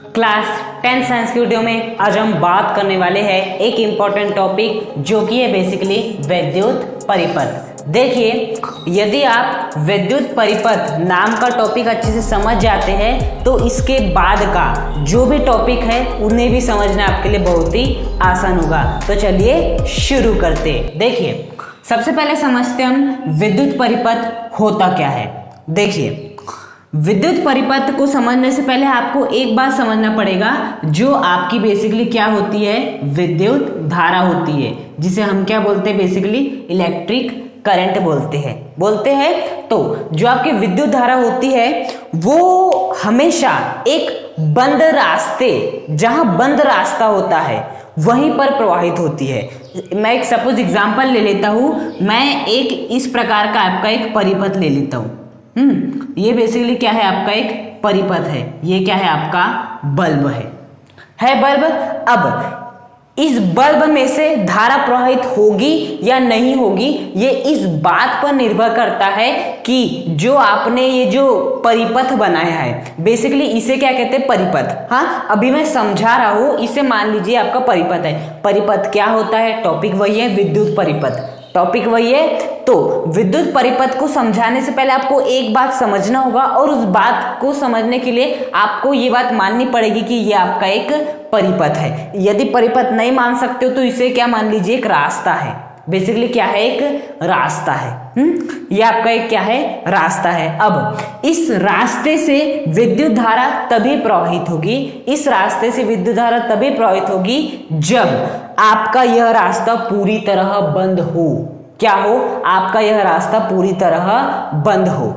Class 10 science की video में आज हम बात करने वाले हैं एक इम्पॉर्टेंट टॉपिक जो कि है बेसिकली विद्युत परिपथ। देखिए, यदि आप विद्युत परिपथ नाम का टॉपिक अच्छे से समझ जाते हैं तो इसके बाद का जो भी टॉपिक है उन्हें भी समझना आपके लिए बहुत ही आसान होगा। तो चलिए शुरू करते हैं। देखिए, सबसे पहले समझते हैं हम विद्युत परिपथ होता क्या है। देखिए, विद्युत परिपथ को समझने से पहले आपको एक बात समझना पड़ेगा, जो आपकी बेसिकली क्या होती है, विद्युत धारा होती है, जिसे हम क्या बोलते हैं, बेसिकली इलेक्ट्रिक करंट बोलते हैं। तो जो आपकी विद्युत धारा होती है वो हमेशा एक बंद रास्ते, जहां बंद रास्ता होता है वहीं पर प्रवाहित होती है। मैं एक सपोज एग्जांपल ले लेता हूं। मैं एक इस प्रकार का आपका एक परिपथ ले लेता हूं। ये बेसिकली क्या है, आपका एक परिपथ है। ये क्या है, आपका बल्ब है बल्ब। अब इस बल्ब में से धारा प्रवाहित होगी या नहीं होगी, ये इस बात पर निर्भर करता है कि जो आपने ये जो परिपथ बनाया है, बेसिकली इसे क्या कहते हैं, परिपथ। हाँ, अभी मैं समझा रहा हूं, इसे मान लीजिए आपका परिपथ है। परिपथ क्या होता है, टॉपिक वही है, विद्युत परिपथ, टॉपिक वही है। तो विद्युत परिपथ को समझाने से पहले आपको एक बात समझना होगा, और उस बात को समझने के लिए आपको ये बात माननी पड़ेगी कि ये आपका एक परिपथ है। यदि परिपथ नहीं मान सकते हो तो इसे क्या मान लीजिए, एक रास्ता है। बेसिकली क्या है, एक रास्ता है। ये आपका एक क्या है, रास्ता है। अब इस रास्ते से विद्युत धारा तभी प्रवाहित होगी, इस रास्ते से विद्युत धारा तभी प्रवाहित होगी जब आपका यह रास्ता पूरी तरह बंद हो। क्या हो, आपका यह रास्ता पूरी तरह बंद हो।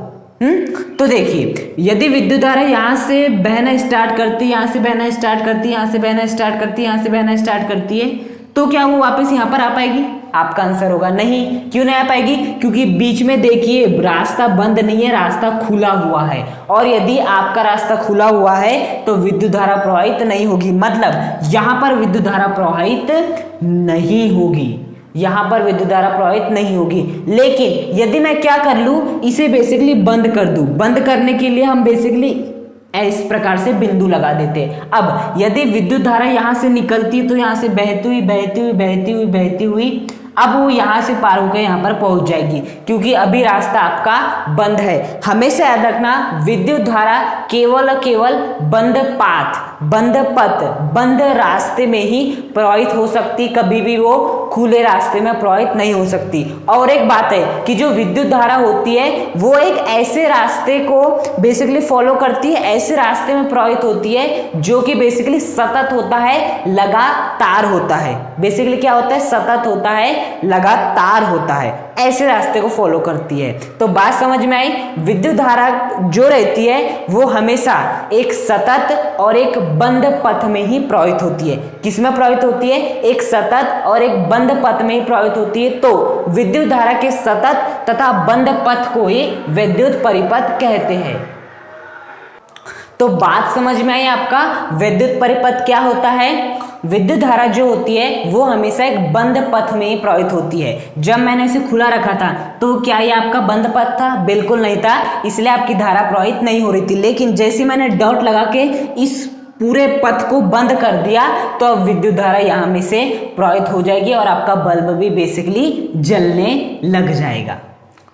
तो देखिए, यदि विद्युत धारा यहां से बहना स्टार्ट करती है, यहां से बहना स्टार्ट करती है, यहां से बहना स्टार्ट करती है, यहां से बहना स्टार्ट करती है, तो क्या वो वापस यहां पर आ पाएगी? आपका आंसर होगा नहीं। क्यों नहीं आ पाएगी? क्योंकि बीच में देखिए रास्ता बंद नहीं है, रास्ता खुला हुआ है। और यदि आपका रास्ता खुला हुआ है तो विद्युत धारा प्रवाहित नहीं होगी। मतलब यहां पर विद्युत धारा प्रवाहित नहीं होगी, यहां पर विद्युत धारा प्रवाहित नहीं होगी। लेकिन यदि मैं क्या कर लूं, इसे बेसिकली बंद कर दूं। बंद करने के लिए हम बेसिकली इस प्रकार से बिंदु लगा देते हैं। अब यदि विद्युत धारा यहां से निकलती है तो यहां से बहती हुई अब वो यहां से पार होकर यहां पर पहुंच जाएगी, क्योंकि अभी रास्ता आपका बंद है। हमेशा याद रखना, विद्युत धारा केवल बंद पाथ, बंद पथ, बंद रास्ते में ही प्रवाहित हो सकती, कभी भी वो खुले रास्ते में प्रवाहित नहीं हो सकती। और एक बात है कि जो विद्युत धारा होती है वो एक ऐसे रास्ते को बेसिकली फॉलो करती है, ऐसे रास्ते में प्रवाहित होती है जो कि बेसिकली सतत होता है, लगातार होता है। बेसिकली क्या होता है, सतत होता है, लगातार होता है, ऐसे रास्ते को फॉलो करती है। तो बात समझ में आई? विद्युत धारा जो रहती है वो हमेशा एक सतत और एक बंद पथ में ही प्रवाहित होती है। किसमें प्रवाहित होती है? एक सतत और एक बंद पथ में ही प्रवाहित होती है। तो विद्युत धारा के सतत तथा बंद पथ को ही विद्युत परिपथ कहते हैं। तो बात समझ में आई आपका, विद्युत परिपथ क्या होता है? विद्युत धारा जो होती है वो हमेशा एक बंद पथ में ही प्रवाहित होती है। जब मैंने इसे खुला रखा था तो क्या ये आपका बंद पथ था? बिल्कुल नहीं था, इसलिए आपकी धारा प्रवाहित नहीं हो रही थी। लेकिन जैसे मैंने डॉट लगा के इस पूरे पथ को बंद कर दिया तो अब विद्युत धारा यहां में से प्रवाहित हो जाएगी और आपका बल्ब भी बेसिकली जलने लग जाएगा।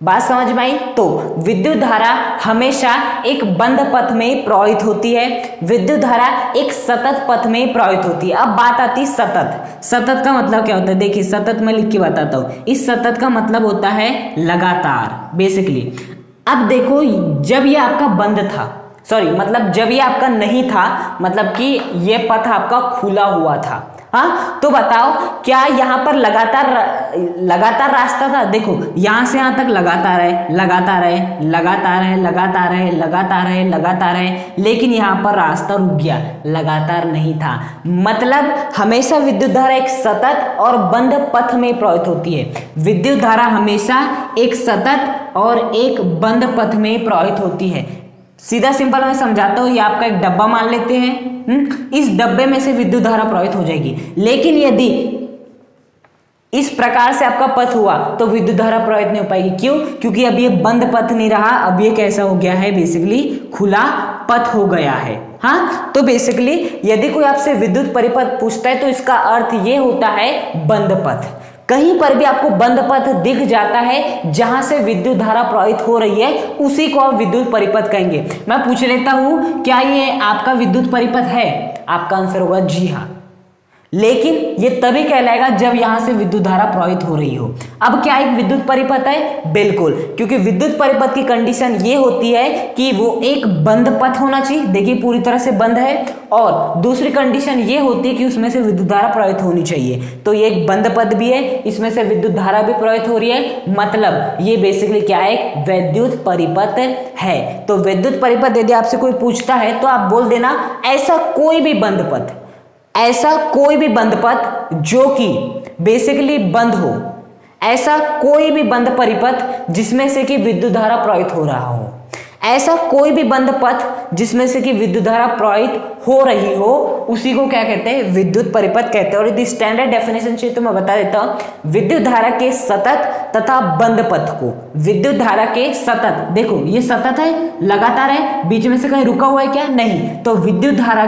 बात समझ में आई? तो विद्युत धारा हमेशा एक बंद पथ में प्रवाहित होती है, विद्युत धारा एक सतत पथ में प्रवाहित होती है। अब बात आती है सतत। सतत का मतलब क्या होता है? देखिए, सतत मैं लिख के बताता हूं। इस सतत का मतलब होता है लगातार, बेसिकली। अब देखो, जब ये आपका बंद था, मतलब जब ये आपका नहीं था, मतलब कि ये पथ आपका खुला हुआ था, हाँ, तो बताओ क्या यहाँ पर लगातार रास्ता था? देखो, यहां से यहां तक लगातार है, लेकिन यहाँ पर रास्ता रुक गया, लगातार नहीं था। मतलब हमेशा विद्युत धारा एक सतत और बंद पथ में प्रवाहित होती है। विद्युत धारा हमेशा एक सतत और एक बंद पथ में प्रवाहित होती है। सीधा सिंपल मैं समझाता हूं, ये आपका एक डब्बा मान लेते हैं। इस डब्बे में से विद्युत धारा प्रवाहित हो जाएगी। लेकिन यदि इस प्रकार से आपका पथ हुआ तो विद्युत धारा प्रवाहित नहीं हो पाएगी। क्यों? क्योंकि अब ये बंद पथ नहीं रहा, अब ये कैसा हो गया है, बेसिकली खुला पथ हो गया है। हाँ, तो बेसिकली यदि कोई आपसे विद्युत परिपथ पूछता है तो इसका अर्थ ये होता है बंद पथ। कहीं पर भी आपको बंद पथ दिख जाता है जहां से विद्युत धारा प्रवाहित हो रही है, उसी को आप विद्युत परिपथ कहेंगे। मैं पूछ लेता हूं, क्या ये आपका विद्युत परिपथ है? आपका आंसर होगा जी हाँ। लेकिन ये तभी कहलाएगा जब यहां से विद्युत धारा प्रवाहित हो रही हो। अब क्या एक विद्युत परिपथ है? बिल्कुल, क्योंकि विद्युत परिपथ की कंडीशन ये होती है कि वो एक बंद पथ होना चाहिए, देखिए पूरी तरह से बंद है, और दूसरी कंडीशन ये होती है कि उसमें से विद्युत धारा प्रवाहित होनी चाहिए। तो ये एक बंद पथ भी है, इसमें से विद्युत धारा भी प्रवाहित हो रही है, मतलब ये बेसिकली क्या है? एक विद्युत परिपथ है। तो विद्युत परिपथ यदि आपसे कोई पूछता है तो आप बोल देना ऐसा कोई भी बंद पथ, ऐसा कोई भी बंद पथ जो कि बेसिकली बंद हो, ऐसा कोई भी बंद परिपथ जिसमें से कि विद्युत धारा प्रवाहित हो रहा हो, ऐसा कोई भी बंद पथ जिसमें से कि विद्युत धारा प्रवाहित हो रही हो, उसी को क्या कहते हैं? विद्युत परिपथ कहते हैं। और यदि स्टैंडर्ड डेफिनेशन चाहिए तो मैं बता देता हूं, विद्युत धारा के सतत तथा बंद पथ को, विद्युत धारा के सतत, देखो ये सतत है, लगातार है, बीच में से कहीं रुका हुआ है क्या? नहीं। तो विद्युत धारा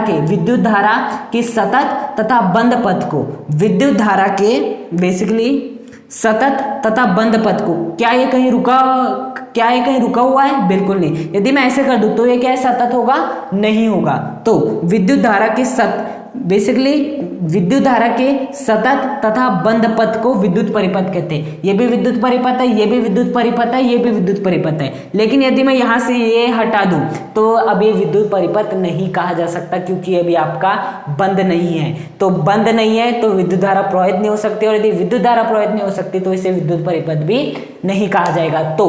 के सतत तथा बंद पथ को, विद्युत धारा के बेसिकली सतत तथा बंद पथ को, क्या ये कहीं रुका हुआ है? बिल्कुल नहीं। यदि मैं ऐसे कर दूं तो ये क्या है? सतत होगा? नहीं होगा। तो विद्युत धारा के विद्युत धारा के सतत तथा बंद पथ को विद्युत परिपथ कहते हैं। ये भी विद्युत परिपथ है, ये भी विद्युत परिपथ है, ये भी विद्युत परिपथ है। लेकिन यदि मैं यहां से ये हटा दूं तो अब ये विद्युत परिपथ नहीं कहा जा सकता, क्योंकि अभी आपका बंद नहीं है। तो बंद नहीं है तो विद्युत धारा प्रवाहित नहीं हो सकती, और यदि विद्युत धारा प्रवाहित नहीं हो सकती तो इसे विद्युत परिपथ भी नहीं कहा जाएगा। तो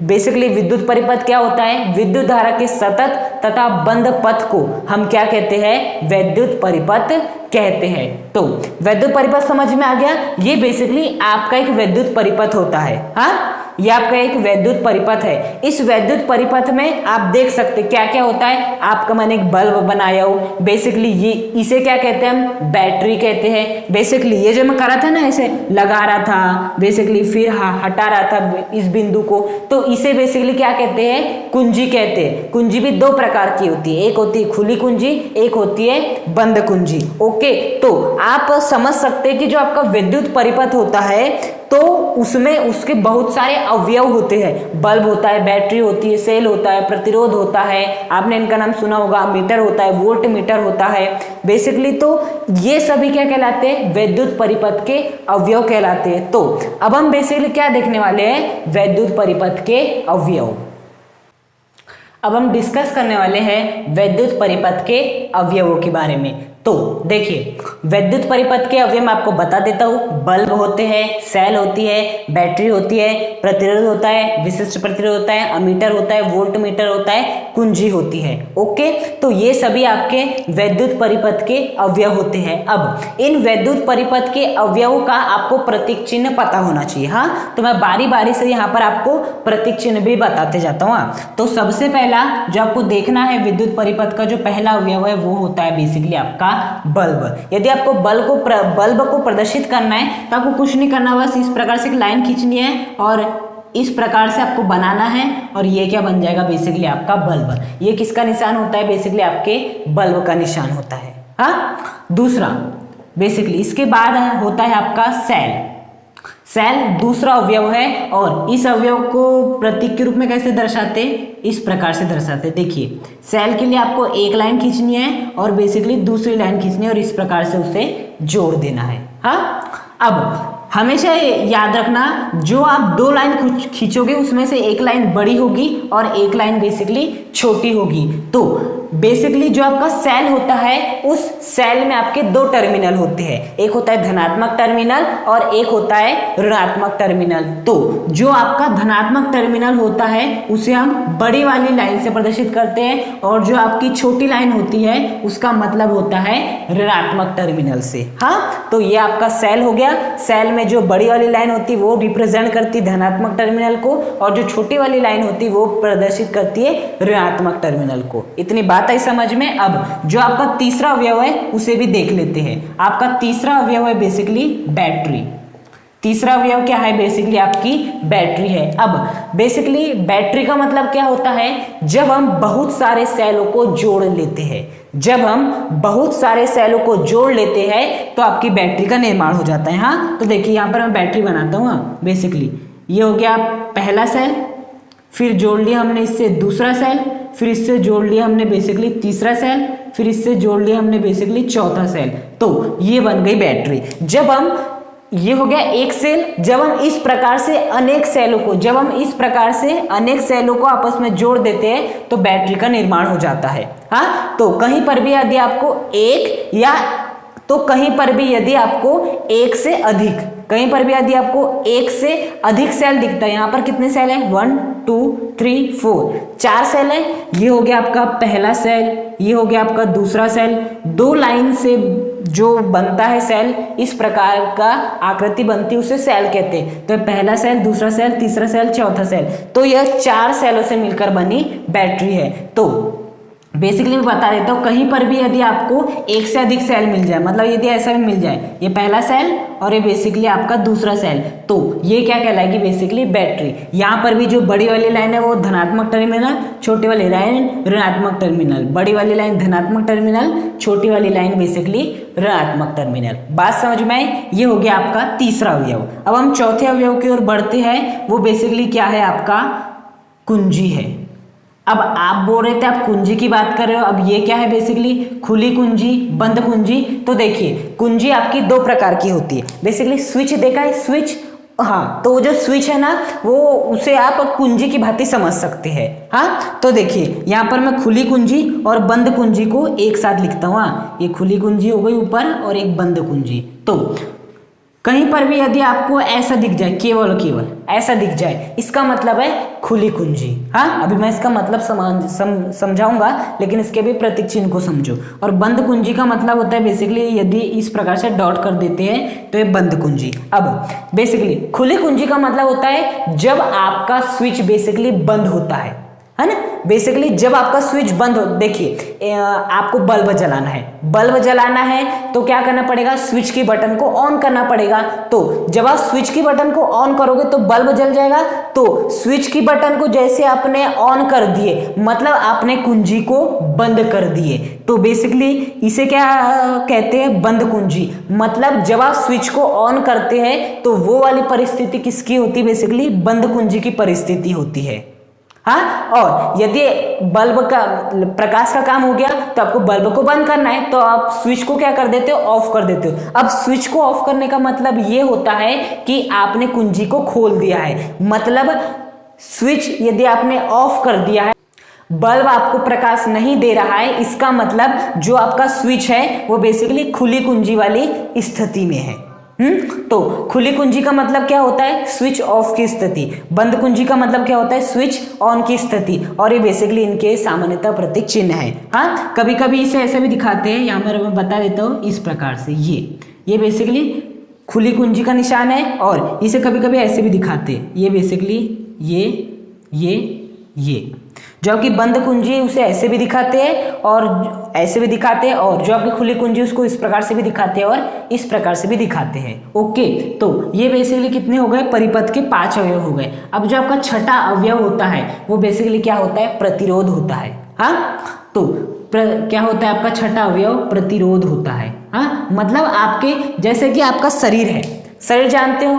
बेसिकली विद्युत परिपथ क्या होता है? विद्युत धारा के सतत तथा बंद पथ को हम क्या कहते हैं? विद्युत परिपथ कहते हैं। तो विद्युत परिपथ समझ में आ गया? ये बेसिकली आपका एक विद्युत परिपथ होता है। हाँ, ये आपका एक विद्युत परिपथ है। इस विद्युत परिपथ में आप देख सकते क्या क्या होता है। आपका मैंने एक बल्ब बनाया हो, बेसिकली ये इसे क्या कहते हैं? हम बैटरी कहते हैं। बेसिकली ये जो मैं कर रहा था ना, ऐसे लगा रहा था, बेसिकली फिर हटा रहा था इस बिंदु को, तो इसे बेसिकली क्या कहते हैं? कुंजी कहते हैं। कुंजी भी दो प्रकार की होती है, एक होती है खुली कुंजी, एक होती है बंद कुंजी। ओके, तो आप समझ सकते हैं कि जो आपका विद्युत परिपथ होता है तो उसमें उसके बहुत सारे अवयव होते हैं। बल्ब होता है, बैटरी होती है, सेल होता है, प्रतिरोध होता है, आपने इनका नाम सुना होगा, मीटर होता है, वोल्ट मीटर होता है। बेसिकली तो ये सभी क्या कहलाते हैं? विद्युत परिपथ के अवयव कहलाते हैं। तो अब हम बेसिकली क्या देखने वाले हैं? विद्युत परिपथ के अवयव। अब हम डिस्कस करने वाले हैं विद्युत परिपथ के अवयवों के बारे में। तो देखिए, विद्युत परिपथ के अवयव मैं आपको बता देता हूँ। बल्ब होते हैं, सेल होती है, बैटरी होती है, प्रतिरोध होता है, विशिष्ट प्रतिरोध होता है, अमीटर होता है, वोल्ट मीटर होता है, कुंजी होती है। ओके, तो ये सभी आपके विद्युत परिपथ के अवयव होते हैं। अब इन विद्युत परिपथ के अवयवों का आपको प्रतीक चिन्ह पता होना चाहिए। हाँ, तो मैं बारी बारी से यहाँ पर आपको प्रतीक चिन्ह भी बताते जाता हूँ। तो सबसे पहला जो आपको देखना है विद्युत परिपथ का जो पहला अवयव है वो होता है बेसिकली आपका बल्ब। यदि आपको बल्ब को प्रदर्शित करना है तो आपको कुछ नहीं करना, बस इस प्रकार से एक लाइन खींचनी है और इस प्रकार से आपको बनाना है, और ये क्या बन जाएगा? बेसिकली आपका बल्ब। ये किसका निशान होता है? बेसिकली आपके बल्ब का निशान होता है। हाँ, दूसरा बेसिकली इसके बाद होता है आपका सेल। सेल दूसरा अवयव है, और इस अवयव को प्रतीक के रूप में कैसे दर्शाते? इस प्रकार से दर्शाते। देखिए, सेल के लिए आपको एक लाइन खींचनी है और बेसिकली दूसरी लाइन खींचनी है और इस प्रकार से उसे जोड़ देना है। हाँ, अब हमेशा याद रखना, जो आप दो लाइन खींचोगे उसमें से एक लाइन बड़ी होगी और एक लाइन बेसिकली छोटी होगी। तो बेसिकली जो आपका सेल होता है, उस सेल में आपके दो टर्मिनल होते हैं, एक होता है धनात्मक टर्मिनल और एक होता है ऋणात्मक टर्मिनल। तो जो आपका धनात्मक टर्मिनल होता है उसे हम बड़ी वाली लाइन से प्रदर्शित करते हैं, और जो आपकी छोटी लाइन होती है उसका मतलब होता है ऋणात्मक टर्मिनल से। हाँ, तो ये आपका सेल हो गया। सेल में जो बड़ी वाली लाइन होती है वो रिप्रेजेंट करती है धनात्मक टर्मिनल को, और जो छोटी वाली लाइन होती है वो प्रदर्शित करती है ऋणात्मक टर्मिनल को। इतनी बात आई समझ में? अब जो आपका तीसरा अवयव है उसे भी देख लेते हैं। आपका तीसरा अवयव है बेसिकली बैटरी। तीसरा अवयव क्या है, बेसिकली आपकी बैटरी है। अब बेसिकली बैटरी का मतलब क्या होता है, जब हम बहुत सारे सेलों को जोड़ लेते हैं, जब हम बहुत सारे सेलों को जोड़ लेते हैं तो आपकी बैटरी का निर्माण हो जाता है। हाँ, तो देखिए यहाँ पर मैं बैटरी बनाता हूँ। बेसिकली ये हो गया पहला सेल, फिर जोड़ लिया हमने इससे दूसरा सेल, फिर इससे जोड़ लिया हमने बेसिकली तीसरा सेल, फिर इससे जोड़ लिया हमने बेसिकली चौथा सेल, तो ये बन गई बैटरी। जब हम, ये हो गया एक सेल, जब हम इस प्रकार से अनेक सेलों को, जब हम इस प्रकार से अनेक सेलों को आपस में जोड़ देते हैं तो बैटरी का निर्माण हो जाता है। हाँ, तो कहीं पर भी यदि आपको एक या तो कहीं पर भी यदि आपको एक से अधिक, कहीं पर भी यदि आपको एक से अधिक सेल दिखता है, यहाँ पर कितने सेल हैं, 1 2 3 4, 4 सेल है। ये हो गया आपका पहला सेल, ये हो गया आपका दूसरा सेल, दो लाइन से जो बनता है सेल, इस प्रकार का आकृति बनती है उसे सेल कहते हैं। तो पहला सेल, दूसरा सेल, तीसरा सेल, चौथा सेल, तो यह 4 सेलों से मिलकर बनी बैटरी है। तो बेसिकली मैं बता देता हूँ, कहीं पर भी यदि आपको एक से अधिक सेल मिल जाए, मतलब यदि ऐसा भी मिल जाए, ये पहला सेल और ये बेसिकली आपका दूसरा सेल, तो ये क्या कहलाएगी, बेसिकली बैटरी। यहाँ पर भी जो बड़ी वाली लाइन है वो धनात्मक टर्मिनल, छोटी वाली लाइन ऋणात्मक टर्मिनल, बड़ी वाली लाइन धनात्मक टर्मिनल, छोटी वाली लाइन बेसिकली ऋणात्मक टर्मिनल। बात समझ में आई? ये हो गया आपका तीसरा अवयव। अब हम चौथे अवयव की ओर बढ़ते हैं, वो बेसिकली क्या है, आपका कुंजी है। अब आप बोल रहे थे आप कुंजी की बात कर रहे हो, अब ये क्या है, बेसिकली खुली कुंजी, बंद कुंजी। तो देखिए कुंजी आपकी दो प्रकार की होती है, बेसिकली स्विच देखा है, स्विच, हाँ, तो वो जो स्विच है ना, वो उसे आप कुंजी की भांति समझ सकते हैं। हाँ, तो देखिए यहाँ पर मैं खुली कुंजी और बंद कुंजी को एक साथ लिखता हूँ। हाँ, ये खुली कुंजी हो गई ऊपर और एक बंद कुंजी। तो कहीं पर भी यदि आपको ऐसा दिख जाए, केवल ऐसा दिख जाए, इसका मतलब है खुली कुंजी। हाँ, अभी मैं इसका मतलब समझाऊंगा, लेकिन इसके भी प्रतीक चिन्ह को समझो। और बंद कुंजी का मतलब होता है बेसिकली यदि इस प्रकार से डॉट कर देते हैं तो ये बंद कुंजी। अब बेसिकली खुली कुंजी का मतलब होता है जब आपका स्विच बेसिकली बंद होता है ना, बेसिकली जब आपका स्विच बंद हो, देखिए आपको बल्ब जलाना है, बल्ब जलाना है तो क्या करना पड़ेगा, स्विच की बटन को ऑन करना पड़ेगा। तो जब आप स्विच की बटन को ऑन करोगे तो बल्ब जल जाएगा। तो स्विच की बटन को जैसे आपने ऑन कर दिए, मतलब आपने कुंजी को बंद कर दिए, तो बेसिकली इसे क्या कहते हैं, बंद कुंजी। मतलब जब आप स्विच को ऑन करते हैं तो वो वाली परिस्थिति किसकी होती है, बेसिकली बंद कुंजी की परिस्थिति होती है। हाँ, और यदि बल्ब का प्रकाश का काम हो गया तो आपको बल्ब को बंद करना है, तो आप स्विच को क्या कर देते हो, ऑफ कर देते हो। अब स्विच को ऑफ करने का मतलब ये होता है कि आपने कुंजी को खोल दिया है। मतलब स्विच यदि आपने ऑफ कर दिया है, बल्ब आपको प्रकाश नहीं दे रहा है, इसका मतलब जो आपका स्विच है वो बेसिकली खुली कुंजी वाली स्थिति में है। तो खुली कुंजी का मतलब क्या होता है, स्विच ऑफ की स्थिति। बंद कुंजी का मतलब क्या होता है, स्विच ऑन की स्थिति। और ये बेसिकली इनके सामान्यतः प्रतीक चिन्ह है। हाँ, कभी कभी इसे ऐसे भी दिखाते हैं, यहाँ पर मैं बता देता हूँ इस प्रकार से, ये बेसिकली खुली कुंजी का निशान है, और इसे कभी कभी ऐसे भी दिखाते हैं, ये बेसिकली ये जो आपकी बंद कुंजी उसे ऐसे भी दिखाते हैं और ऐसे भी दिखाते हैं, और जो आपकी खुली कुंजी उसको इस प्रकार से भी दिखाते हैं और इस प्रकार से भी दिखाते हैं। ओके, तो ये बेसिकली कितने हो गए, परिपथ के 5 अवयव हो गए। अब जो आपका छठा अवयव होता है वो बेसिकली क्या होता है, प्रतिरोध होता है। हाँ, तो क्या होता है आपका छठा अवयव, प्रतिरोध होता है। हाँ, मतलब आपके जैसे कि आपका शरीर है, शरीर जानते हो,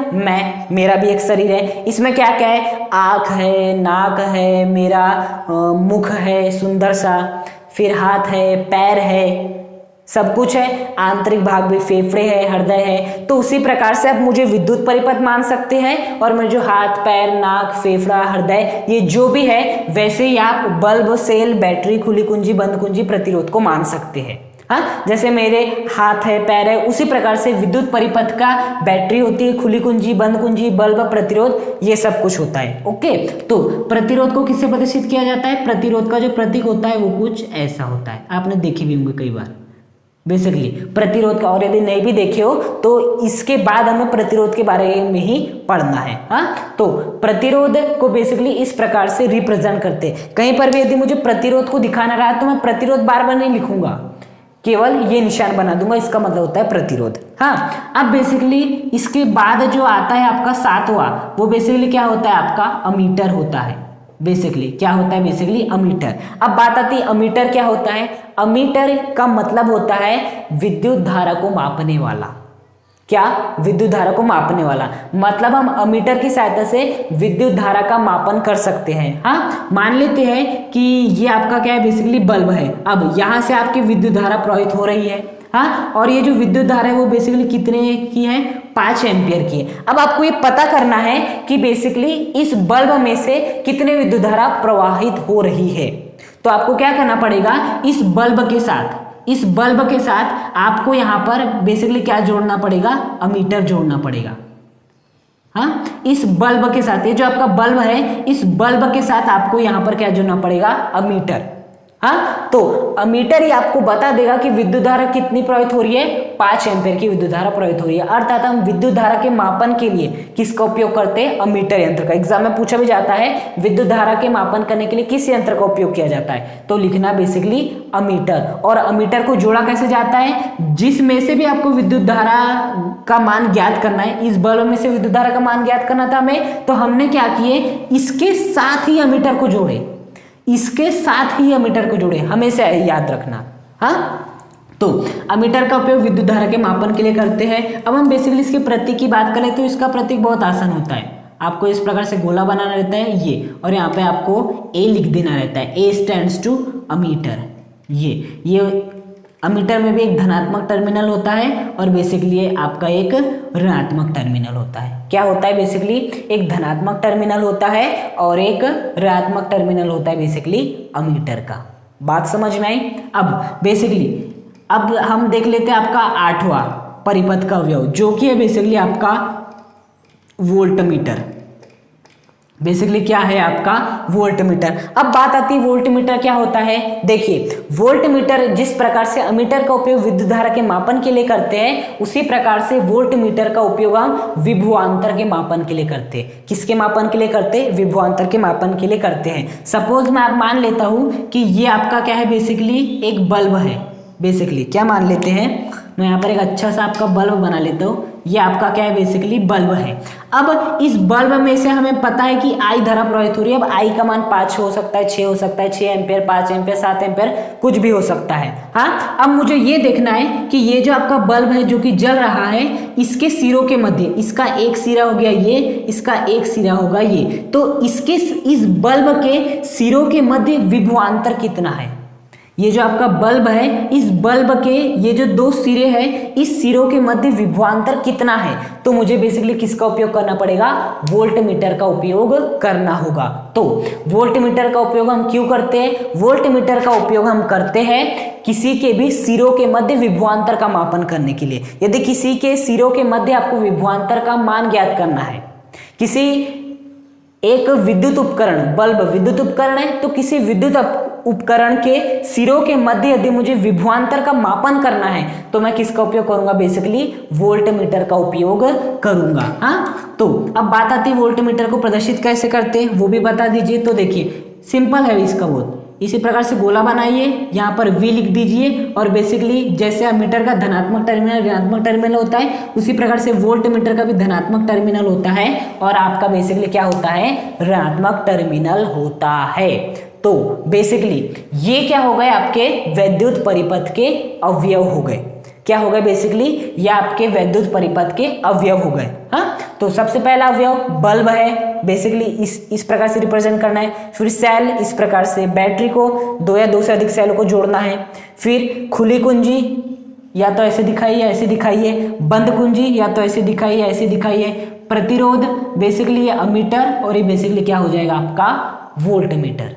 मेरा भी एक शरीर है, इसमें क्या क्या है, आँख है, नाक है, मेरा मुख है सुंदर सा, फिर हाथ है, पैर है, सब कुछ है, आंतरिक भाग भी, फेफड़े है, हृदय है। तो उसी प्रकार से आप मुझे विद्युत परिपथ मान सकते हैं, और मेरे जो हाथ, पैर, नाक, फेफड़ा, हृदय, ये जो भी है, वैसे ही आप बल्ब, सेल, बैटरी, खुली कुंजी, बंद कुंजी, प्रतिरोध को मान सकते हैं। हाँ, जैसे मेरे हाथ है, पैर है, उसी प्रकार से विद्युत परिपथ का बैटरी होती है, खुली कुंजी, बंद कुंजी, बल्ब, प्रतिरोध, ये सब कुछ होता है। ओके, तो प्रतिरोध को किससे प्रदर्शित किया जाता है, प्रतिरोध का जो प्रतीक होता है वो कुछ ऐसा होता है, आपने देखे भी होंगे कई बार बेसिकली प्रतिरोध का। और यदि नहीं भी देखे हो तो इसके बाद हमें प्रतिरोध के बारे में ही पढ़ना है। हाँ, तो प्रतिरोध को बेसिकली इस प्रकार से रिप्रेजेंट करते हैं। कहीं पर भी यदि मुझे प्रतिरोध को दिखाना रहा तो मैं प्रतिरोध बार बार नहीं लिखूंगा, केवल ये निशान बना दूंगा, इसका मतलब होता है प्रतिरोध। हाँ, अब बेसिकली इसके बाद जो आता है आपका 7वां, वो बेसिकली क्या होता है आपका अमीटर होता है। बेसिकली क्या होता है, बेसिकली अमीटर। अब बात आती है अमीटर क्या होता है। अमीटर का मतलब होता है विद्युत धारा को मापने वाला। क्या, विद्युत धारा को मापने वाला, मतलब हम अमीटर की सहायता से विद्युत धारा का मापन कर सकते हैं। हाँ, मान लेते हैं कि ये आपका क्या है, बेसिकली बल्ब है। अब यहाँ से आपकी विद्युत धारा प्रवाहित हो रही है। हाँ, और ये जो विद्युत धारा है वो बेसिकली कितने की है, 5 एम्पियर की है। अब आपको ये पता करना है कि बेसिकली इस बल्ब में से कितने विद्युत धारा प्रवाहित हो रही है। तो आपको क्या करना पड़ेगा, इस बल्ब के साथ आपको यहाँ पर बेसिकली क्या जोड़ना पड़ेगा, अमीटर जोड़ना पड़ेगा। हाँ, इस बल्ब के साथ, ये जो आपका बल्ब है, इस बल्ब के साथ आपको यहाँ पर क्या जोड़ना पड़ेगा, अमीटर। हाँ, तो अमीटर ही आपको बता देगा कि विद्युत धारा कितनी प्रवाहित हो रही है, 5 एम्पीयर की विद्युत धारा प्रवाहित हो रही है। अर्थात हम विद्युत धारा के मापन के लिए किसका उपयोग करते हैं, अमीटर यंत्र का। एग्जाम में पूछा भी जाता है विद्युत धारा के मापन करने के लिए किस यंत्र का उपयोग किया जाता है, तो लिखना बेसिकली अमीटर। और अमीटर को जोड़ा कैसे जाता है, जिसमें से भी आपको विद्युत धारा का मान ज्ञात करना है, इस बल्ब में से विद्युत धारा का मान ज्ञात करना था हमें, तो हमने क्या किए, इसके साथ ही अमीटर को जोड़े, इसके साथ ही अमीटर को जोड़े, हमेशा याद रखना। हाँ, तो अमीटर का उपयोग विद्युत धारा के मापन के लिए करते हैं। अब हम बेसिकली इसके प्रतीक की बात करें तो इसका प्रतीक बहुत आसान होता है। आपको इस प्रकार से गोला बनाना रहता है ये, और यहाँ पे आपको ए लिख देना रहता है, ए स्टैंड्स टू अमीटर। ये अमीटर में भी एक धनात्मक टर्मिनल होता है और बेसिकली आपका एक ऋणात्मक टर्मिनल होता है। क्या होता है, बेसिकली एक धनात्मक टर्मिनल होता है और एक ऋणात्मक टर्मिनल होता है बेसिकली अमीटर का। बात समझ में आई। अब बेसिकली अब हम देख लेते हैं आपका 8वां परिपथ का अवयव, जो कि है बेसिकली आपका वोल्टमीटर। बेसिकली क्या है आपका वोल्टमीटर। अब बात आती है वोल्टमीटर क्या होता है। देखिए, वोल्टमीटर जिस प्रकार से अमीटर का उपयोग विद्युत धारा के मापन के लिए करते हैं, उसी प्रकार से वोल्टमीटर का उपयोग हम विभवांतर के मापन के लिए करते हैं। किसके मापन के लिए करते हैं, विभवांतर के मापन के लिए करते हैं। सपोज मैं आप मान लेता हूं कि ये आपका क्या है, बेसिकली एक बल्ब है। बेसिकली क्या मान लेते हैं, मैं यहाँ पर एक अच्छा सा आपका बल्ब बना लेता हूँ। ये आपका क्या है, बेसिकली बल्ब है। अब इस बल्ब में से हमें पता है कि आई धारा प्रवाहित हो रही है। अब आई का मान 5 हो सकता है, 6 हो सकता है, 6 एम्पियर, 5 एम्पियर, 7 एम्पियर, कुछ भी हो सकता है। हाँ, अब मुझे ये देखना है कि ये जो आपका बल्ब है जो कि जल रहा है, इसके सिरों के मध्य, इसका एक सिरा हो गया ये, इसका एक सिरा होगा ये, तो इसके इस बल्ब के सिरों के मध्य विभवांतर कितना है। ये जो आपका बल्ब है, इस बल्ब के ये जो 2 सिरे हैं, इस सिरों के मध्य विभवांतर कितना है, तो मुझे बेसिकली किसका उपयोग करना पड़ेगा, वोल्टमीटर का उपयोग करना होगा। तो वोल्टमीटर का उपयोग हम क्यों करते हैं, वोल्टमीटर का उपयोग हम करते हैं किसी के भी सिरों के मध्य विभवांतर का मापन करने के लिए। यदि किसी के सिरों के मध्य आपको विभवांतर का मान ज्ञात करना है, किसी एक विद्युत उपकरण, बल्ब विद्युत उपकरण है, तो किसी विद्युत उपकरण के सिरों के मध्य यदि मुझे विभवांतर का मापन करना है, तो मैं किसका उपयोग करूंगा, बेसिकली वोल्टमीटर का उपयोग करूंगा। हाँ, तो अब बात आती है वोल्टमीटर को प्रदर्शित कैसे करते हैं, वो भी बता दीजिए। तो देखिए, सिंपल है इसका बहुत। इसी प्रकार से गोला बनाइए, यहाँ पर V लिख दीजिए, और बेसिकली जैसे अमीटर का धनात्मक टर्मिनल ऋणात्मक टर्मिनल होता है, उसी प्रकार से वोल्टमीटर का भी धनात्मक टर्मिनल होता है और आपका बेसिकली क्या होता है, ऋणात्मक टर्मिनल होता है। तो बेसिकली ये क्या हो गए, आपके वैद्युत परिपथ के अवयव हो गए। क्या हो गए, बेसिकली ये आपके वैद्युत परिपथ के अवयव हो गए। हाँ, तो सबसे पहला अवयव बल्ब है, बेसिकली इस प्रकार से रिप्रेजेंट करना है। फिर सेल, इस प्रकार से बैटरी को 2 या 2 से अधिक सेलों को जोड़ना है। फिर खुली कुंजी, या तो ऐसे दिखाइए या ऐसे दिखाइए। बंद कुंजी, या तो ऐसे दिखाइए या ऐसे दिखाइए। प्रतिरोध, बेसिकली ये अमीटर, और ये बेसिकली क्या हो जाएगा आपका वोल्टमीटर।